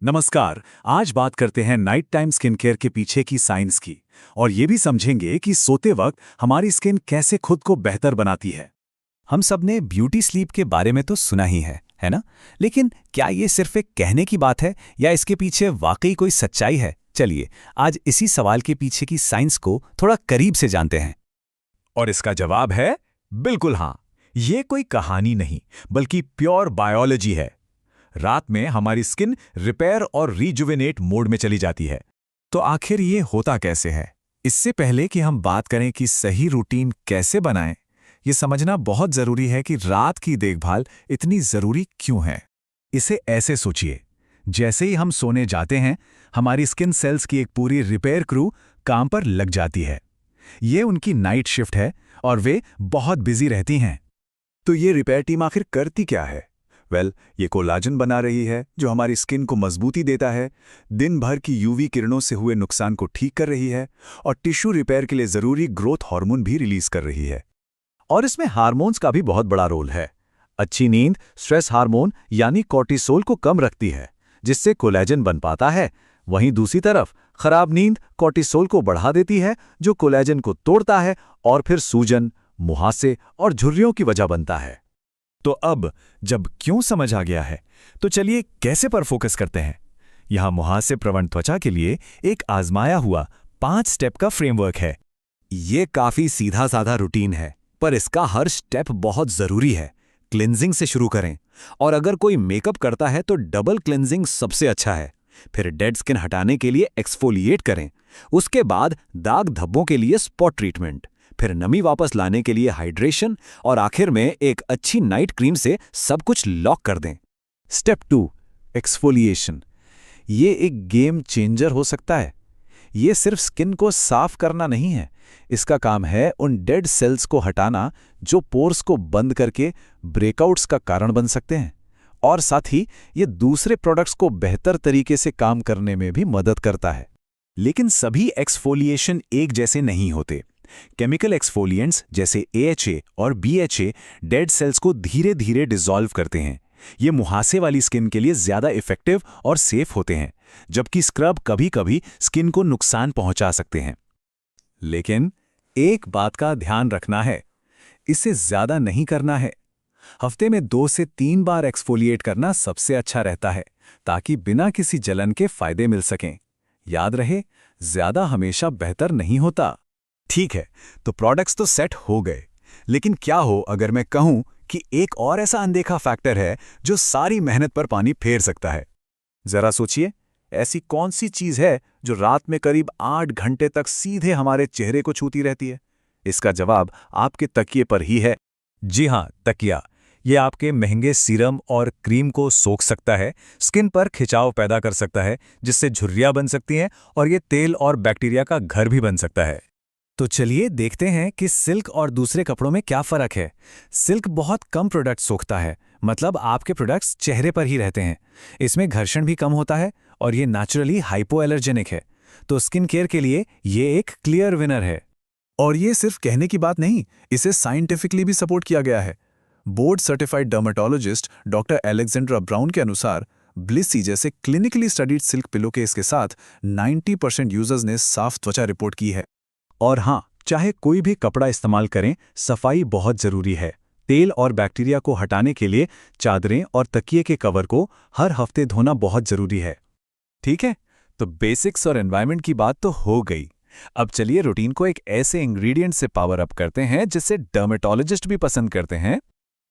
नमस्कार। आज बात करते हैं नाइट टाइम स्किन केयर के पीछे की साइंस की और ये भी समझेंगे कि सोते वक्त हमारी स्किन कैसे खुद को बेहतर बनाती है। हम सब ने ब्यूटी स्लीप के बारे में तो सुना ही है ना? लेकिन क्या ये सिर्फ एक कहने की बात है या इसके पीछे वाकई कोई सच्चाई है? चलिए आज इसी सवाल के पीछे की साइंस को थोड़ा करीब से जानते हैं। और इसका जवाब है बिल्कुल हाँ। ये कोई कहानी नहीं बल्कि प्योर बायोलॉजी है। रात में हमारी स्किन रिपेयर और रीजुवेनेट मोड में चली जाती है। तो आखिर ये होता कैसे है? इससे पहले कि हम बात करें कि सही रूटीन कैसे बनाएं, ये समझना बहुत जरूरी है कि रात की देखभाल इतनी जरूरी क्यों है। इसे ऐसे सोचिए, जैसे ही हम सोने जाते हैं हमारी स्किन सेल्स की एक पूरी रिपेयर क्रू काम पर लग जाती है। ये उनकी नाइट शिफ्ट है और वे बहुत बिजी रहती हैं। तो ये रिपेयर टीम आखिर करती क्या है? ये कोलाजन बना रही है जो हमारी स्किन को मजबूती देता है, दिन भर की यूवी किरणों से हुए नुकसान को ठीक कर रही है और टिश्यू रिपेयर के लिए जरूरी ग्रोथ हार्मोन भी रिलीज कर रही है। और इसमें हार्मोन्स का भी बहुत बड़ा रोल है। अच्छी नींद स्ट्रेस हार्मोन यानी कॉर्टिसोल को कम रखती है, जिससे कोलेजन बन पाता है। वहीं दूसरी तरफ खराब नींद कॉर्टिसोल को बढ़ा देती है, जो कोलेजन को तोड़ता है और फिर सूजन, मुहासे और झुर्रियों की वजह बनता है। तो अब जब क्यों समझ आ गया है, तो चलिए कैसे पर फोकस करते हैं। यहां मुहासे प्रवण त्वचा के लिए एक आजमाया हुआ 5 स्टेप का फ्रेमवर्क है। ये काफी सीधा साधा रूटीन है, पर इसका हर स्टेप बहुत जरूरी है। क्लिनजिंग से शुरू करें, और अगर कोई मेकअप करता है तो डबल क्लिनजिंग सबसे अच्छा है। फिर डेड स्किन हटाने के लिए एक्सफोलिएट करें। उसके बाद दाग धब्बों के लिए स्पॉट ट्रीटमेंट, फिर नमी वापस लाने के लिए हाइड्रेशन और आखिर में एक अच्छी नाइट क्रीम से सब कुछ लॉक कर दें। Step 2 exfoliation. ये एक गेम चेंजर हो सकता है। ये सिर्फ स्किन को साफ करना नहीं है, इसका काम है उन डेड सेल्स को हटाना जो पोर्स को बंद करके ब्रेकआउट्स का कारण बन सकते हैं। और साथ ही ये दूसरे प्रोडक्ट्स को बेहतर तरीके से काम करने में भी मदद करता है। लेकिन सभी एक्सफोलिएशन एक जैसे नहीं होते। केमिकल एक्सफोलिएंट्स जैसे AHA और BHA डेड सेल्स को धीरे धीरे डिसॉल्व करते हैं। ये मुहासे वाली स्किन के लिए ज्यादा इफेक्टिव और सेफ होते हैं, जबकि स्क्रब कभी कभी स्किन को नुकसान पहुंचा सकते हैं। लेकिन एक बात का ध्यान रखना है, इसे ज्यादा नहीं करना है। हफ्ते में 2 से 3 बार एक्सफोलिएट करना सबसे अच्छा रहता है, ताकि बिना किसी जलन के फायदे मिल सकें। याद रहे, ज्यादा हमेशा बेहतर नहीं होता। ठीक है, तो प्रोडक्ट्स तो सेट हो गए, लेकिन क्या हो अगर मैं कहूं कि एक और ऐसा अनदेखा फैक्टर है जो सारी मेहनत पर पानी फेर सकता है। जरा सोचिए, ऐसी कौन सी चीज है जो रात में करीब 8 घंटे तक सीधे हमारे चेहरे को छूती रहती है? इसका जवाब आपके तकिए पर ही है। जी हां, तकिया। ये आपके महंगे सीरम और क्रीम को सोख सकता है, स्किन पर खिंचाव पैदा कर सकता है, जिससे झुर्रियां बन सकती हैं, और ये तेल और बैक्टीरिया का घर भी बन सकता है। तो चलिए देखते हैं कि सिल्क और दूसरे कपड़ों में क्या फर्क है। सिल्क बहुत कम प्रोडक्ट सोखता है, मतलब आपके प्रोडक्ट्स चेहरे पर ही रहते हैं। इसमें घर्षण भी कम होता है और ये नेचुरली हाइपोएलर्जेनिक है। तो स्किन केयर के लिए ये एक क्लियर विनर है। और ये सिर्फ कहने की बात नहीं, इसे साइंटिफिकली भी सपोर्ट किया गया है। Board certified dermatologist doctor Alexandra brown के अनुसार ब्लिसी जैसे clinically studied silk pillow case के साथ 90% यूजर्स ने साफ त्वचा रिपोर्ट की है। और हाँ, चाहे कोई भी कपड़ा इस्तेमाल करें, सफाई बहुत जरूरी है। तेल और बैक्टीरिया को हटाने के लिए चादरें और तकिए के कवर को हर हफ्ते धोना बहुत जरूरी है। ठीक है, तो बेसिक्स और एनवायरनमेंट की बात तो हो गई। अब चलिए रूटीन को एक ऐसे इंग्रेडिएंट से पावर अप करते हैं जिसे डर्मेटोलॉजिस्ट भी पसंद करते हैं।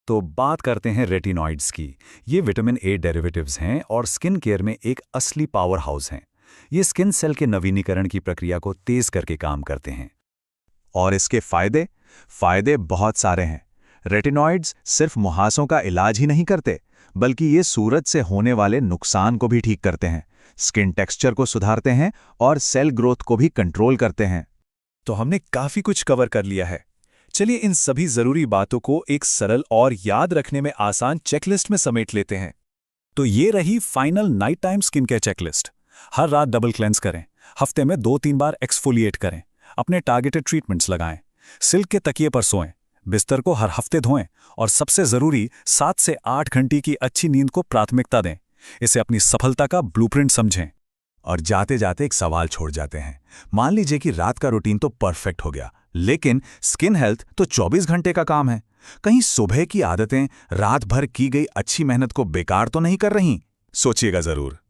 तो बात करते हैं रेटिनॉइड्स की। ये विटामिन A डेरिवेटिव्स हैं और स्किन केयर में एक असली पावर हाउस हैं। ये स्किन सेल के नवीनीकरण की प्रक्रिया को तेज करके काम करते हैं। और इसके फायदे बहुत सारे हैं। रेटिनॉइड्स सिर्फ मुहासों का इलाज ही नहीं करते, बल्कि ये सूरज से होने वाले नुकसान को भी ठीक करते हैं, स्किन टेक्सचर को सुधारते हैं और सेल ग्रोथ को भी कंट्रोल करते हैं। तो हमने काफी कुछ कवर कर लिया है। चलिए इन सभी जरूरी बातों को एक सरल और याद रखने में आसान चेकलिस्ट में समेट लेते हैं। तो ये रही final night time skin care checklist. हर रात डबल क्लेंस करें, हफ्ते में 2-3 बार एक्सफोलिएट करें, अपने टारगेटेड ट्रीटमेंट्स लगाएं, सिल्क के तकिए पर सोएं, बिस्तर को हर हफ्ते धोएं और सबसे जरूरी 7 से 8 घंटे की अच्छी नींद को प्राथमिकता दें। इसे अपनी सफलता का ब्लूप्रिंट समझें। और जाते जाते एक सवाल छोड़ जाते हैं। मान लीजिए कि रात का रूटीन तो परफेक्ट हो गया, लेकिन स्किन हेल्थ तो 24 घंटे का काम है। कहीं सुबह की आदतें रात भर की गई अच्छी मेहनत को बेकार तो नहीं कर रही? सोचिएगा जरूर।